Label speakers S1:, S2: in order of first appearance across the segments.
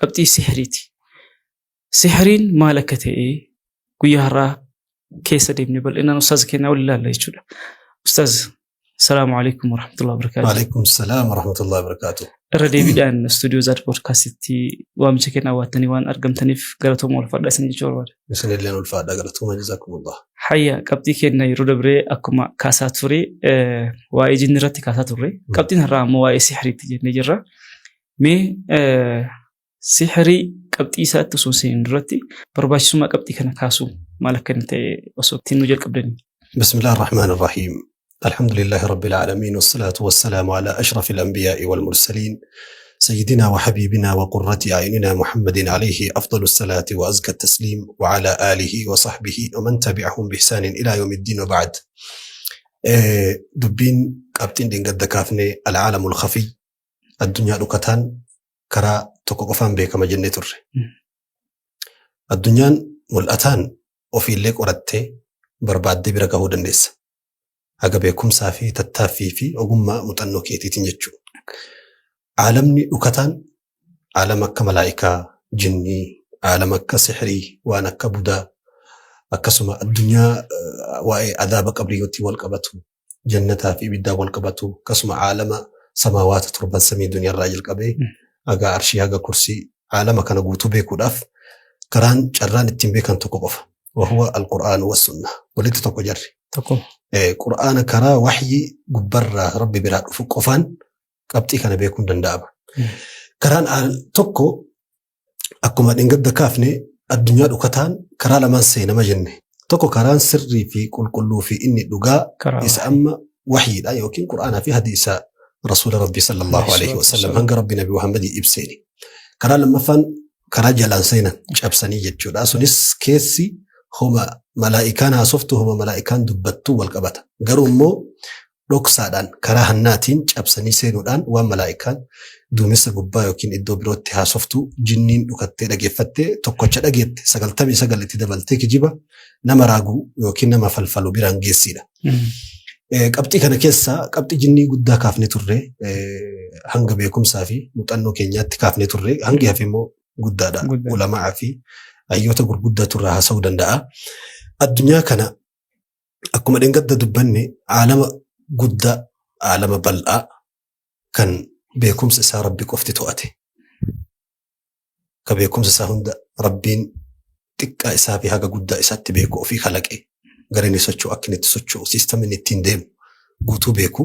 S1: qabxii sihriiti. Sihriin maal akka ta'e guyyaa har'aa keessa deemnee bal'inaan ustaaz keenyaa waliin ilaalla jechuudha. Ustaaz, salaamu alaikum warahmatullahi wabarakatuh.
S2: Waalaikum salaam warahmatullahi wabarakatuh.
S1: Irra deebiidhaan istuudiyoo Zaad Poodkaastii waamicha kennaa waattanii waan argamtaniif galatooma ulfaadhaa isin jechuu barbaada.
S2: Isinilleen ulfaadhaa galatooma jazakumullah.
S1: Hayya, qabxii keenya yeroo dabree akkuma kaasaa ture waa'ee jinni irratti kaasaa turre. Qabxiin har'aa ammoo waa'ee sihriitti jennee jirra. Mee sihrii qabxii isaatti osoo seenuu duratti barbaachisummaa qabxii kana kaasuu maal akka inni ta'e osoo ittiin nu jalqabdanii.
S2: Bismillahir rahmaanir rahiim. الحمد لله رب العالمين والصلاة والسلام على أشرف الأنبياء والمرسلين سيدنا وحبيبنا وقرة أعيننا محمد عليه أفضل الصلاة وأزكى التسليم وعلى آله وصحبه ومن تبعهم بإحسان إلى يوم الدين وبعد. دبين قبتين دين قد كافني العالم الخفي الدنيا لكتان كرا تقوفان بك مجنة الر الدنيا ملأتان وفي الليك وردت برباد دي بركه دندس haga beekumsaa fi tattaaffii fi ogummaa muuxannoo keetiitiin jechuudha. Aalamni dhukataan aalama akka malaa'ikaa, jinnii, aalama akka sihrii, waan akka budaa, akkasuma addunyaa waa'ee adaaba qabriyyootti wal qabatu, jannataa fi ibiddaa wal qabatu, akkasuma aalama samaawaata torban samii duniyaarraa jalqabee haga arshii haga kursii aalama kana guutuu beekuudhaaf karaan carraan ittiin beekan tokko qofa. Wahuwa al-Qur'aan wa sunnah. Walitti tokko jarri.
S1: Tokko.
S2: Qur'aana karaa waxyii gubbarraa rabbi biraa dhufu qofaan qabxii kana beekuun danda'ama. Karaan tokko akkuma dhingadda kaafne addunyaa dhukataan karaa lamaan seenama jenne. Tokko karaan sirrii fi qulqulluu fi inni dhugaa isa amma waxyiidha yookiin Qur'aanaa fi hadiisa rasuula rabbii sallallahu alaihi wasallam hanga rabbi nabi Muhammadii ibseeni. Karaa lammaffaan karaa jalaan seenan cabsanii jechuudha. Sunis keessi homa malaa'ikaan haasoftu homa malaa'ikaan dubbattuu wal qabata. Garuu immoo dhoksaadhaan karaa hannaatiin cabsanii seenuudhaan waan malaa'ikaan duumessa gubbaa yookiin iddoo birootti haasoftu jinniin dhukattee dhageeffattee tokkocha dhageette 99 itti dabaltee kijiba nama raaguu yookiin nama falfalu biraan geessiidha. Qabxii kana keessaa qabxii jinnii guddaa kaafne turre hanga beekumsaa fi muuxannoo keenyaatti kaafne turre hangi hafe immoo guddaadha. Ulamaa fi ayyoota gurguddaa turraa haasa'uu danda'a. Addunyaa kana akkuma dhingadda dubbanne aalama guddaa, aalama bal'aa kan beekumsa isaa rabbi qofti to'ate. Ka beekumsa isaa hunda rabbiin xiqqaa isaa fi haga guddaa isaatti beeku ofii kalaqe. Gareen socho'u akka inni itti socho'u, siistamiin ittiin deemu guutuu beeku.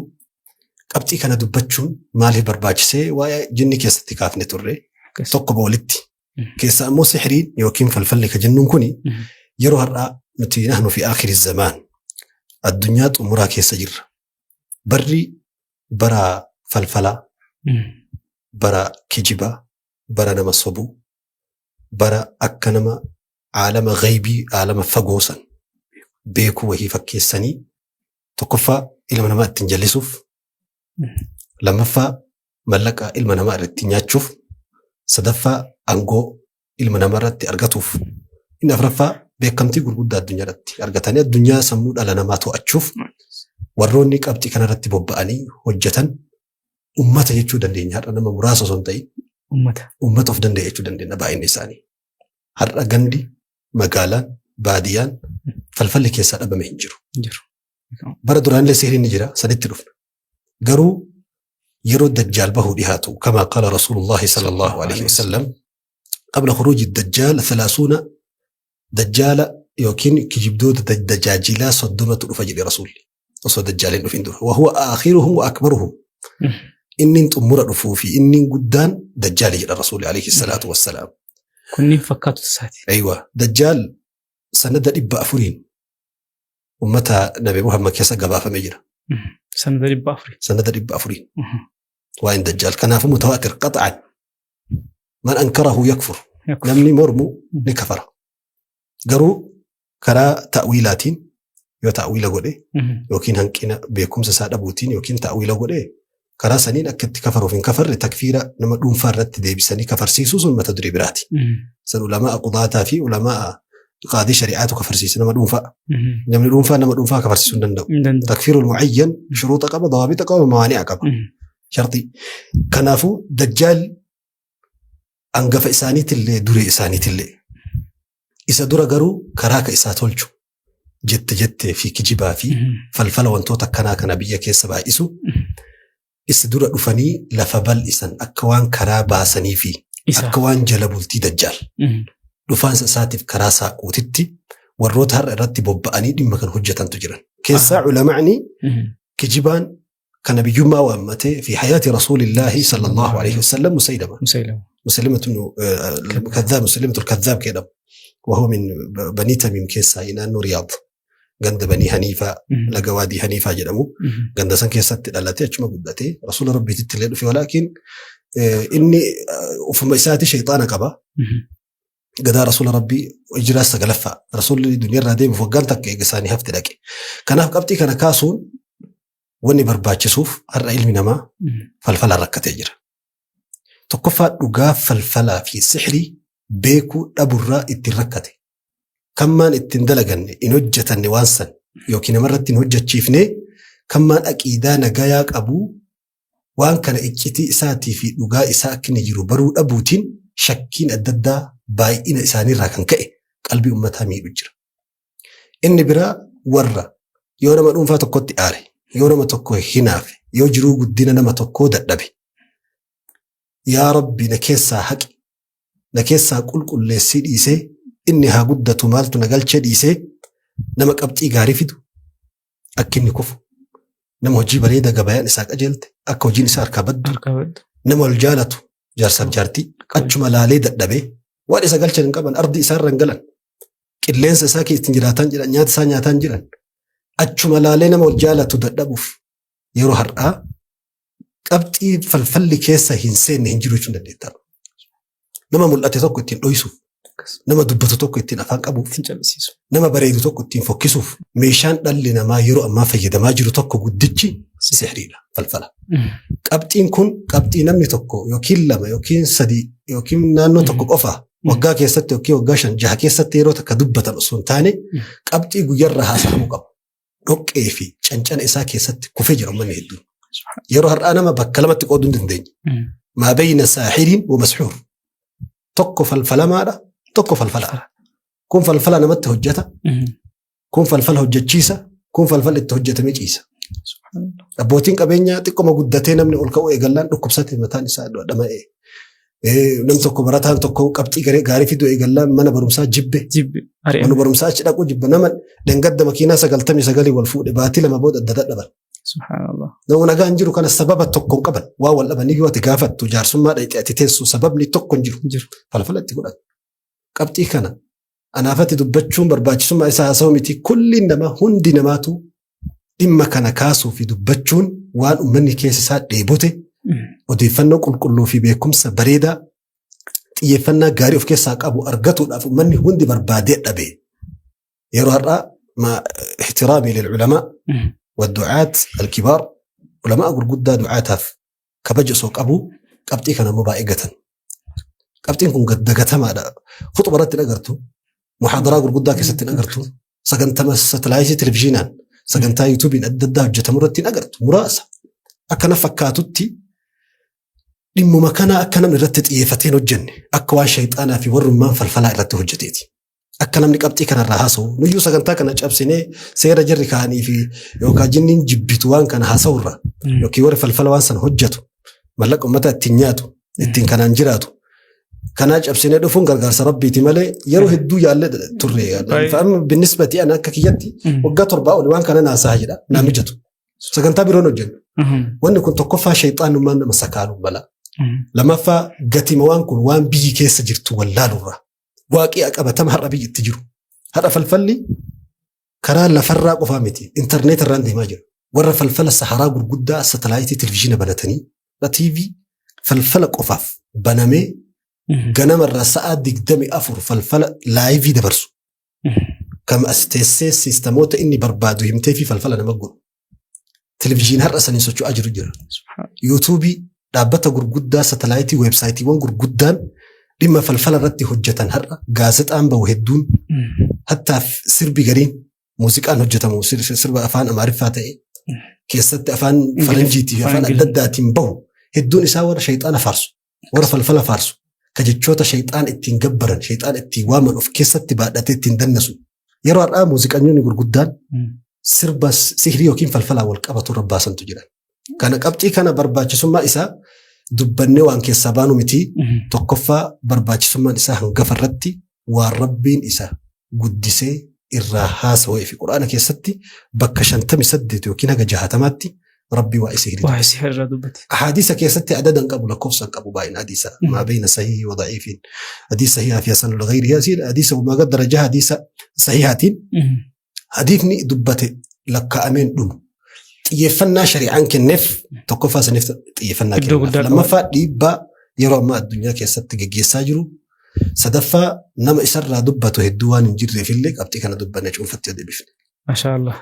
S2: Qabxii kana dubbachuun maaliif barbaachisee waa'ee jinni keessatti kaafne turre tokko walitti. Keessaa immoo sihriin yookiin falfalli ka jennuun kuni yeroo har'aa nuti nahnu fi aakhiri zamaan addunyaa xumuraa keessa jirra. Barri bara falfalaa, bara kijibaa, bara nama sobuu, bara akka nama aalama ghaybii, aalama fagoosan beekuu wahii fakkeessanii tokkoffaa ilma namaa ittiin jallisuuf, lammaffaa mallaqa ilma namaa irratti nyaachuuf, sadaffaa angoo ilma namaa irratti argatuuf, inni afuraffaa beekamtii gurguddaa addunyaa irratti argatanii addunyaa sammuu dhala namaa to'achuuf warroonni qabxii kana irratti bobba'anii hojjetan ummata jechuu dandeenya. Har'a nama muraasa osoo hin ta'in ummata of danda'e jechuu dandeenya baay'inni isaanii. Har'a gandi, magaalaan, baadiyyaan falfalli keessaa dhabame hin jiru. Bara duraanillee sihriin ni jira, saditti dhufna. Garuu yeroo dajjaal bahuu dhihaatu kama qaala rasuulullaahi sallallahu alaihi wasallam qabla khuruuji dajjaal 30 dajjaala yookiin kijibdoota dajaajilaa 30 dhufa jedhe rasuulli osoo dajjaaliin dhufin dura. Wahuwa aakhiruhum wa akbaruhum. Innin xumura dhufuu fi innin guddaan dajjaali jedha rasuulli alaihi salaatu wassalaam.
S1: Kunniin fakkaatu isaati.
S2: Aywa dajjaal sanada 400 ummata nabi Muhammad keessa gabaafamee jira.
S1: Sanada 400.
S2: Sanada 400. وإن دجال كان في متواتر قطعا من أنكره يكفر نمني مرمو لكفر قروا كرا تأويلات يو تأويل قولي يوكين هنكينا بيكم سساد أبوتين يوكين تأويل قولي كرا سنين أكد كفروا فين كفر لتكفير نما دون فرت دي بسني كفر سيسوس ما تدري براتي سن علماء قضاتا في علماء قاضي شريعات كفر سيس نما دون فا نما دون فا نما دون فا كفر سيسون دندو تكفير المعين شروط قبل ضوابط قبل موانع قبل شرطي كنافو دجال angafa isaaniitillee duree isaaniitillee isa dura garuu karaa ka isaa tolchu jettee fi kijibaa fi falfala wantoota akkanaa kana biyya keessa baay'isu isa dura dhufanii lafa bal'isan akka waan karaa baasanii fi akka waan jala bultii dajjaal dhufaansa isaatiif karaa saaquutitti warroota har'a irratti bobba'anii dhimma kan hojjetantu jiran keessaa ulamaa'ni kijibaan كان بيجمع وأمته في حياة رسول الله صلى الله عليه وسلم مسلمة الكذاب مسلمة الكذاب كده وهو من بني تميم كيسا إنه رياض عند بني حنيفة لجوادي حنيفة جدمو عند سن كيسا التي أجمع قدتي رسول ربي تتلين في ولكن إني وفي مسات شيطان كبا قد رسول ربي إجراس تجلفا رسول الدنيا رديم فوقانتك جساني هفت لك كان قبتي كان كاسون wanni barbaachisuuf har'a ilmi namaa falfala rakkatee jira. Tokkoffaa dhugaa falfalaa fi sihrii beekuu dhaburraa ittiin rakkate. Kammaan ittiin dalaganne in hojjetanne waan san yookiin namarratti hin hojjechiifne kammaan aqiidaa nagayaa qabu waan kana iccitii isaatii fi dhugaa isaa akka inni jiru baruu dhabuutiin shakkiin adda addaa baay'ina isaaniirraa kan ka'e qalbii uummataa miidhu jira. Inni biraa warra yoo nama dhuunfaa tokkotti aare yoo nama tokko hinaafe yoo jiruu guddina nama tokkoo dadhabe yaa rabbi na keessaa haqi na keessaa qulqulleessii dhiisee inni haa guddatu maaltu na galchee dhiisee nama qabxii gaarii fidu akka inni kufu nama hojii bareeda gabayaan isaa qajeelte akka hojiin isaa harkaa baddu nama wal jaalatu jaarsaaf jaartii achuma laalee dadhabee waan isa galchan hin qaban ardi isaa irra hin galan qilleensa isaa keessatti jiraatan jiran nyaata isaa nyaataan jiran achuma laalee nama wal jaalatu dadhabuuf yeroo har'aa qabxii falfalli keessa hin seenne hin jiru jechuun dandeettaa. Nama mul'ate tokko ittiin dhoysuuf, nama dubbatu tokko ittiin afaan qabuuf, nama bareedu tokko ittiin fokkisuuf meeshaan dhalli namaa yeroo ammaa fayyadamaa jiru tokko guddichi sihriidha falfala. Qabxiin kun qabxii namni tokko yookiin lama yookiin sadii yookiin naannoo tokko qofa waggaa keessatti yookiin waggaa 5-6 keessatti yeroo takka dubbatan osoo hin taane qabxii guyyaarraa haasa'amuu qaba. Dhoqqee fi cancana isaa keessatti kufee jira uummanni hedduun. Yeroo har'aa nama bakka lamatti qooduu hin dandeenye. Maa bayna saaxiriin wa masxuur. Tokko falfalamaadha, tokko falfalaadha. Kun falfala namatti hojjeta, kun falfala hojjechiisa, kun falfala itti hojjetamee ciisa. Abbootiin qabeenyaa xiqqoma guddatee namni ol ka'uu eegallaan dhukkubsatee mataan isaa dhama'ee. Namni tokko barataan tokko qabxii gaarii fiduu eegallaan mana barumsaa jibbe. Mana barumsaa achi dhaquu jibbe nama dangadda makiinaa 99 wal fuudhe baatii 2 booda adda dadhaban.
S1: Subhanallah.
S2: Nama nagaan jiru kana sababa tokko hin qaban waa wal dhabanii yoo ati gaafattu jaarsummaa dhayxee ati teessu sababni tokko hin jiru. Falfala itti godhan. Qabxii kana anaafatti dubbachuun barbaachisummaa isaa haasa'u miti kulli nama hundi namaatu dhimma kana kaasuu fi dubbachuun waan uummanni keessa isaa dheebote odeeffannoo qulqulluu fi beekumsa bareedaa xiyyeeffannaa gaarii of keessaa qabu argatuudhaaf uummanni hundi barbaadee dhabe. Yeroo har'aa ma ihtiraami lil ulamaa والدعاة الكبار علماء غرغدا دعاتاف كبج سو قبو قبطي كان مبايغتن قبطين كون غدغتما دا خطبرت نغرتو محاضره غرغدا كست نغرتو سغنتما ستلايزي تلفزيونان سغنتا يوتيوب اددا جتمرتي نغرتو مراسا اكنا فكاتوتي دم مكانا اكنا مرتت يفتين وجن اكوا شيطانا في ورمان فلفلا رت حجتيتي أكلم نقبتي كان الرهاسو نيجو سكنتا كان أجابسينه سير جري كاني في يوكاجنين جبتوان كان هاسورة يوكي ورف الفلوان سن حجته ملك أمتا التنياتو التين كان انجراتو كان أجابسينه دفون غرغر سربي تمالي يروح الدو يالله تري فأما بالنسبة أنا ككياتي وقطر باو لوان كان أنا ساجدا نامجتو سكنتا بيرونو جن وأن كنت قفا شيطان ما مسكانو بلا لما فا قتي موان كن وان بيجي كيس جرتو ولا لورا واقعي أقبتم هربي التجرو هذا فلفلي كرا لفرق وفامتي إنترنت الراندي ماجر ورا فلفل الصحراء والجدة ستلايتي تلفزيون بنتني لا تي في فلفل قفاف بنامي جنام الرساء ديك دمي أفر فلفل لايفي دبرسو كم أستيسس سيستموت إني بربادو يمتي في فلفل أنا مقول تلفزيون هرأسا نسوتشو أجر جرا يوتيوبي دابتا جدة ستلايتي ويب سايتي وان جدان لما فلفل رتي حجة هرّا قاسط أم بوهدون حتى سربي قرين موسيقى نجتة موسيقى سرب أفان أمعرفات إيه كيست أفان فلنجيتي أفان أددات بو هدون يساور شيطان فارسو ورا فلفل فارسو كجتشوتا شيطان اتين جبرن شيطان اتين وامن أوف كيسة تبادت اتين دنسو يروى الآن موسيقانيون يقول قدان سربس سهري وكين فالفلا والقبة رباسا تجران كان قبتي كان برباچ سما إسا دبني وان كيسابانو متي تقفى برباچ سما إسا هنغفرتي والربين إسا قدسي الراحاس وفي قرآن كيستي بكشان تم سدت وكين هجا جهاتماتي ربي وإسهري
S1: وإسهري دبتي
S2: أحاديث كيستي عددا قبل كوفسا قبو باين حديثا ما بين صحيح وضعيف حديث صحيح في سنة الغير هذه الحديث وما قدر جاء حديث صحيحاتين حديثني دبتي لك أمين دم يفنى شريعان كنف تقفى سنف يفنى كنف لما فادي با يرى ما الدنيا كيستي جيساجرو صدفة نما إسر دبته الدوان نجري في الليك أبتي كان دبنا نشوف فتي بفن
S1: ما شاء الله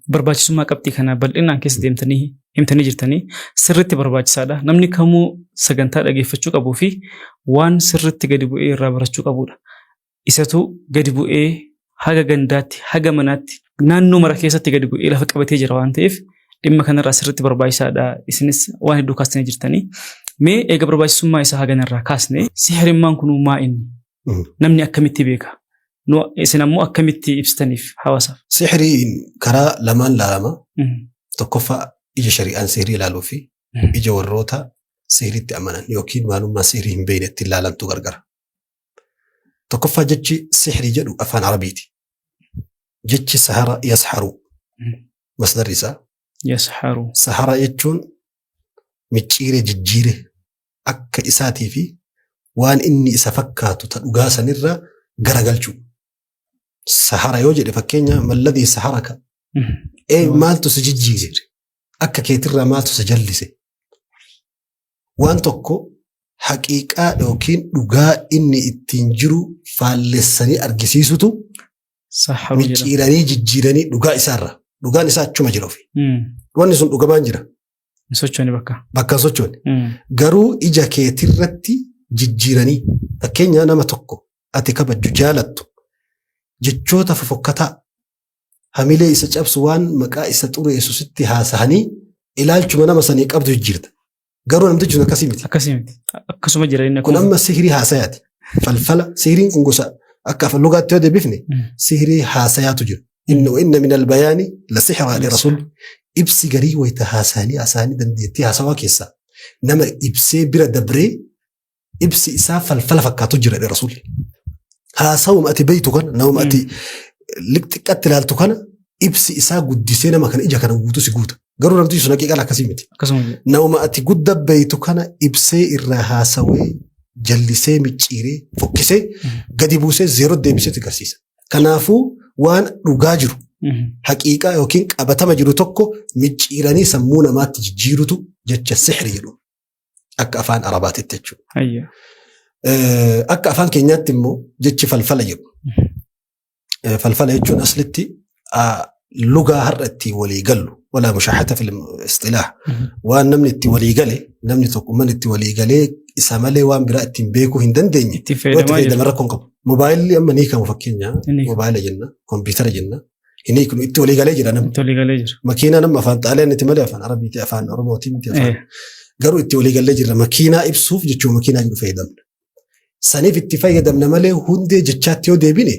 S1: برباج سما أبتي كان بل إن أنكس ديمتني جرتني سرتي برباج سادا نمني كمو سجنتا لقي فتشوك أبو في وان سرتي قديبو إيه رابرتشوك أبولا إساتو قديبو إيه حاجة جنداتي حاجة مناتي نانو مركزتي قديبو إيه لفك أبتي جروان تيف إما كان راسرتي برباج سادا إسنس وان دوكاستني جرتني مي إيجا برباج سما إسا حاجة نراكاسني سحر ما نكونوا ما إني نمني أكمتي بيكا نو إسنا مو أكمتي إبستنيف حواسا
S2: سحري كرا لمان لارما تقفى إجا شريعان سحري لالو في إجا وروتا سحري تأمنا يوكين معلوم سحري هم بين التلالان تغرغر تقفى جتشي سحري جدو أفان عربيتي جتشي سحر يسحرو مصدر رسا
S1: يسحرو
S2: سحر يجون ميتشيري ججيري أكا إساتي في وان إني إسافكاتو تلقاسا نرى غرغلشو سحر يوجد فكينيا ما الذي سحرك إيه مالتو سججيزي أكا كيتر مالتو سجلسي وان توكو حقيقة لوكين لغا إني اتنجرو فالساني أرقسيسوتو
S1: سحرو
S2: ميتشيراني ججيراني لغا إسارة لغا نساء چو مجرو في وان نسون لغا مانجرا
S1: sochooni
S2: bakka sochooni garuu ija keetirratti jijjiiranii fakkeenya nama tokko ati kabajju jaalattu jechoota fofokkataa hamilee isa cabsu waan maqaa isa xureessu sitti haasahanii ilaalchuma nama sanii qabdu jijjiirta garuu namtichi sun akkasii miti
S1: akkasuma jira inni
S2: kun amma sihirii haasayaati falfala sihiriin kun gosa akka afaan lugaatti yoo deebifne sihirii haasayaatu jiru inna min albayaani la sihra li rasul ibsi garii wayta haasanii dandeettii haasawaa keessaa nama ibsee bira dabree ibsi isaa falfala fakkaatu jira dha rasuulli haasawuma ati beeytu kana nama ati liqxiqqatti ilaaltu kana ibsi isaa guddisee nama kana ija kana guutu si guuta garuu namtichi sun haqiiqaan akkasii miti nama ati gudda beeytu kana ibsee irraa haasawee jallisee micciiree fokkisee gadi buusee zeeroo deebiseetti agarsiisa kanaafuu waan dhugaa jiru haqiiqaa yookiin qabatama jiru tokko micciiranii sammuu namaatti jijjiirutu jecha sihri jedhu akka afaan arabaatitti jechuudha. Akka afaan keenyaatti immoo jechi falfala jedhu. Falfala jechuun aslitti lugaa har'a itti walii gallu wala mushaahata fil istilaah waan namni itti walii gale namni tokko man itti walii galee isa malee waan biraa ittiin beekuu hin dandeenye itti fayyadama rakkoon qabu. Mobaayilli amma ni kan fakkeenya mobaayila jenna kompiitara jenna. Inni kun itti walii galee jira namni. Itti walii galee jira. Makiinaa nama afaan xaaleen itti malee afaan arabiiti afaan oromooti miti afaan. Garuu itti walii galee jira makiinaa ibsuuf jechuun makiinaa jiru fayyadamna. Saniif itti fayyadamna malee hundee jechaatti yoo deebine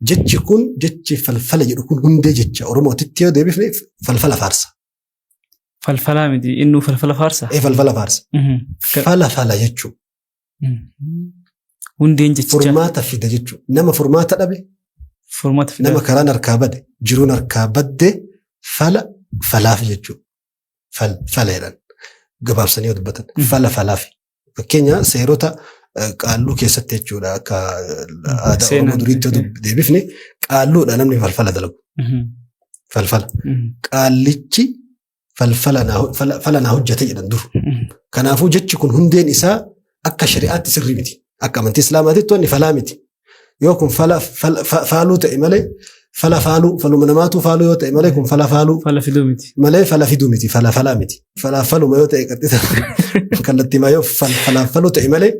S2: jechi kun jechi falfala jedhu kun hundee jecha oromootitti yoo deebifne falfala faarsa.
S1: Falfala miti innu falfala faarsa.
S2: Falfala faarsa. Falfala jechuun.
S1: Hundeen jecha.
S2: Furmaata fida jechuun nama furmaata dhabe. Nama karaan harkaa bade jiruun harkaa badde falaaf jechuudha. Fala jedhan gabaabsanii yoo dubbatan falaaf. Fakkeenya seerota qaalluu keessatti jechuudha akka aadaa oromoo duriitti yoo deebifne qaalluudha namni falfala dalagu. Falfala. Qaallichi fala naa hojjete jedhan dur. Kanaafuu jechi kun hundeen isaa akka shari'aatti sirrii miti. Akka amantii islaamaatitti wanni falaa miti. Yoo kun faaluu ta'e malee faluma namaatu faaluu yoo ta'e malee kun faaluu malee fiduu miti falaa miti faluma yoo ta'e qaxxisa kallattii maa yoo faluu ta'e malee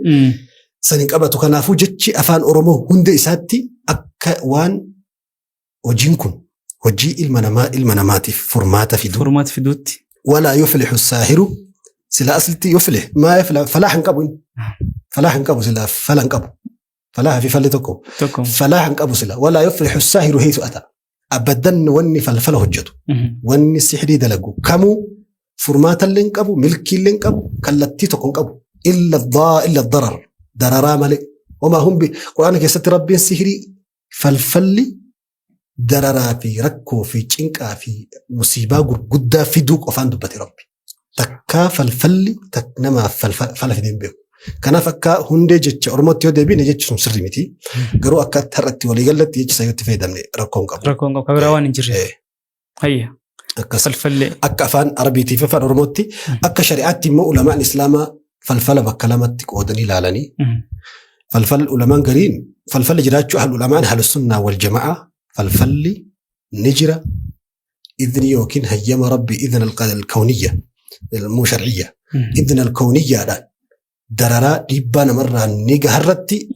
S2: sanii qabatu kanaafuu jechi afaan oromoo hunda isaatti akka waan hojiin kun hojii ilma namaatiif furmaata fiduutti walaa yuflihu saahiru sila aslitti yuflih maa falaa hin qabu فلاح انقبو سلا فلا انقبو فلاح في فلتكو
S1: تكم
S2: فلاح انقبو سلا ولا يفلح الساهر حيث أتى أبدا وني فلفل هجته وني السحري دلقو كمو فرمات اللي انقبو ملكي اللي انقبو كالتي تكون انقبو إلا الضرر ضررا ملك وما هم بقرآن كيست ربي السحري فالفل ضررا في ركو في چنقا في مصيبة قد في دوق وفان دبتي ربي تكا فالفل تكنما فل في دين بيو كان فكا هندي جتش أرموت يودي بي نجتش سري متي قروا أكا ترتي ولي قلت يجي سيوتي في دمني ركون قبل
S1: كبروان جري هيا
S2: أكا
S1: فالفل
S2: أكا فان عربيتي فان أرموتي أكا شريعتي مو علماء الإسلام فالفل بكلامتك ودني لالني فالفل علماء قرين فالفل جراتشو أهل العلماء أهل السنة والجماعة فالفل نجرة إذن يوكين هيما ربي إذن الكونية المو شرعية إذن الكونية لا دررا ديبانا مرة نيجا هرتي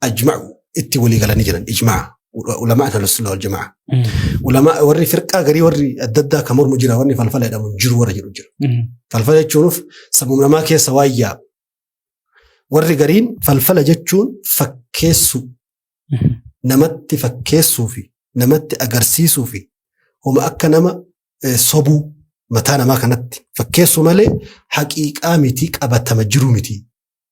S2: أجمعوا إتي ولي قال نجرا إجماع علماء أهل السنة والجماعة علماء وري فرقة قري وري الددا كمور مجرا وري فالفل إذا مجر ورا جر فالفل يجونف سمونا ما كي سوايا وري قرين فالفل جتشون فكيسو نمت فكيسو في نمت أجرسيسو في هم أكنما صبو متانا ما كانت فكيسو مالي حقيقة ميتيك أبا مجرو ميتي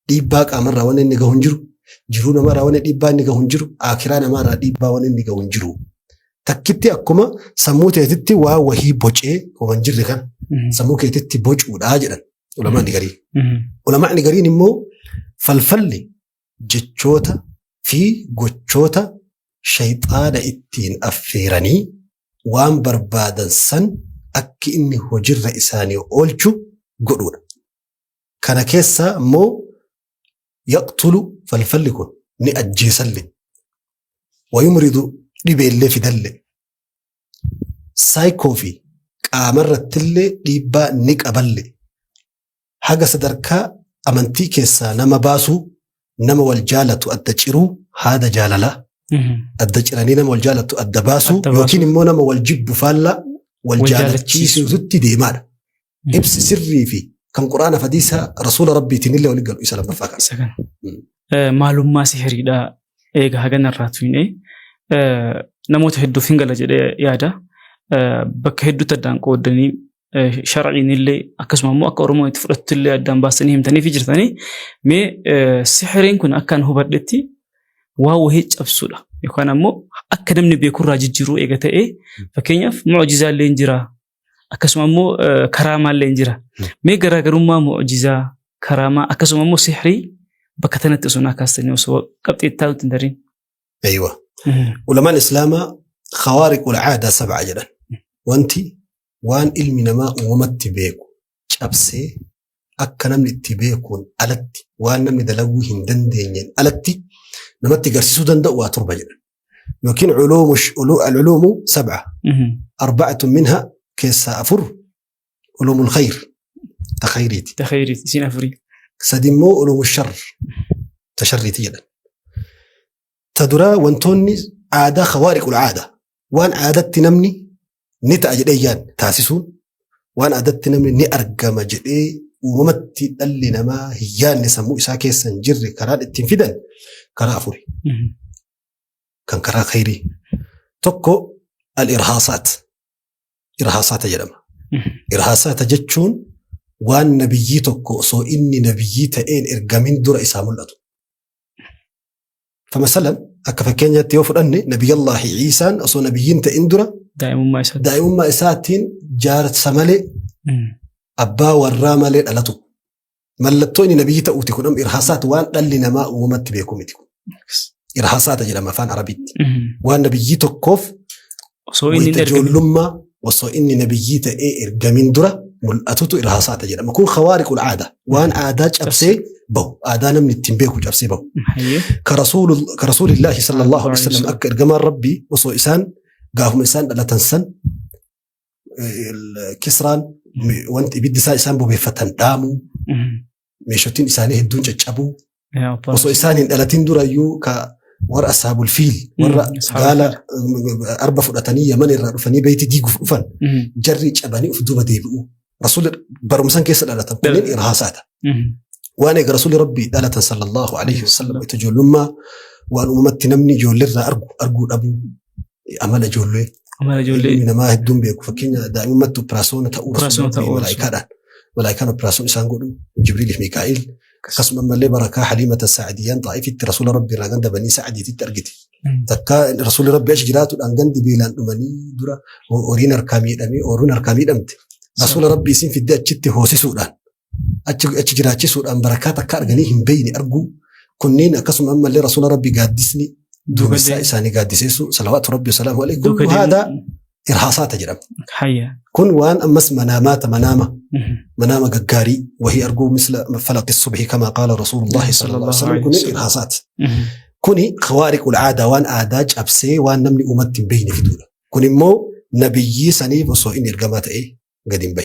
S2: ديباك أمر وانا نيجا هنجرو جرونا مرة وانا ديبا نيجا هنجرو آخرانا مرة ديبا وانا نيجا هنجرو تكتي أكما سموتي تتي وهي بوجه ومنجر كان سموكي تتي بوج وداجرا علماء نيجاري علماء نيجاري نمو فالفلي جتشوتا في قوتشوتا شيطان اتين أفيراني وان بربادا سن أكي إني هجر رئيساني أولشو قلونا كان كيسا مو يقتل فالفلكون نأجيسل ويمرض لبي اللي في دل سايكوفي كامرت اللي لبا نيك أبل حاجة صدركا أمنتي كيسا نما باسو نما والجالة أدجرو هذا جاللا أدجراني نما والجالة أدباسو يوكين مو نما والجب فالا والجالة تشيسو زتي ديمان إبس سري في كم قرآن فديسها رسول ربي تنيلي ولقلوا إسلام برفاكا
S1: معلوم ما سحري دا إيغا هاغانا راتويني نموت هدو فينغالا جدي يادا بك هدو تدان قودني شرعي نيلي أكسما مو أكا أرمو يتفرط اللي أدام باسني همتاني في جرتاني مي سحرين كن أكان هو بردتي وهو هيج أبسولا يكون مو أكا نمني بيكون راجي جيرو إيغا تأي فكينيف معجزة اللي انجرا أكسما مو كرامة اللي انجرا مي غراغروما معجزة كرامة أكسما مو سحري بكتنا تسونا كاستني وسو قبط التاو تندرين
S2: أيوة علماء الإسلام خوارق العادة 7 جدا وانتي وان علمي نما ومت بيكو شابسي أكا نمني اتبيكون ألتي وان نمني دلوه هندن دينين ألتي نمت قرسيسو دندق واتربا جدا يمكن العلوم 7 4 منها كيس أفر علوم الخير تخيريتي
S1: سين أفري
S2: سدمو علوم الشر تشريتي جدا تدرى وانتوني عادة خوارق العادة وان عادت نمني نتأجد أيان تاسسون وان عادت نمني نأرقم جدي وممتي اللي نما هيان نسمو إساكي سنجر كران التنفيدن كرا أفري كان كرا خيري تقو الإرهاصات جدما إرهاصات جتشون وان نبيي تقو سو إني نبيي تأين إرقامين دور إسام اللاتو فمثلا أكفكين يتيوفر أني نبي الله عيسى أصو نبيين تأندرا دائما ما إساتين جارت سمالي أبا والرامالي ألاتو ملتو إني نبيي تأوتي كنم إرهاصات وان اللي نما ومت بيكم يتكون إرهاصات جدما فان عربيت وان نبيي تقوف ويتجول لما وصو إني نبيي تأي إرقامين درا ملأتوتو إرهاصات جدما كون خوارق العادة وان عادات أبسي بو آدانا من التنبيك وجابسي بو كرسول الله صلى الله عليه وسلم أكر جمال ربي وصو إسان قاهم إسان لا تنسن الكسران وانت يبدي إسان بو بفتن دامو ميشوتين إسانيه الدون جابو وصو إسان لا تندر أيو ور أصحاب الفيل ور قال 4 فرقتانية من الرفني بيتي ديقو فن جري جباني وفدوبة ديبو رسول برمسان كيسر لا تنقلين إرهاصات وانا رسول ربي دالة صلى الله عليه وسلم يتجول لما وان امتي نمني جول لنا ارجو ابو عمل جولي من ما هدوم بيكو فكينا دائما متو براسون تاو رسول ملائكه براسون اسانغو جبريل ميكائيل قسم من اللي بركه حليمه السعديان طائفه رسول ربي راغند بني سعدي ترغتي تكا رسول ربي اججرات ان غند بيلان دمني درا اورين اركامي دمي اورون اركامي دمت رسول ربي سين في دجت هوسي سودان اججراتي سودان بركات كارغنيهم بيني ارجو كنين قسم من اللي رسول ربي قادسني دوبسا إساني قادسيسو صلوات ربي وسلامه عليه كل هذا إرهاصات جرم
S1: حيا
S2: كن وان أمس منامة قاري وهي أرجو مثل فلق الصبح كما قال رسول الله صلى الله عليه وسلم كن إرهاصات كوني خوارق العادة وان آداج أبسي وان نمني أمت بين في دولة كن مو نبيي سنيب وصوئين إرقامات إيه قديم بي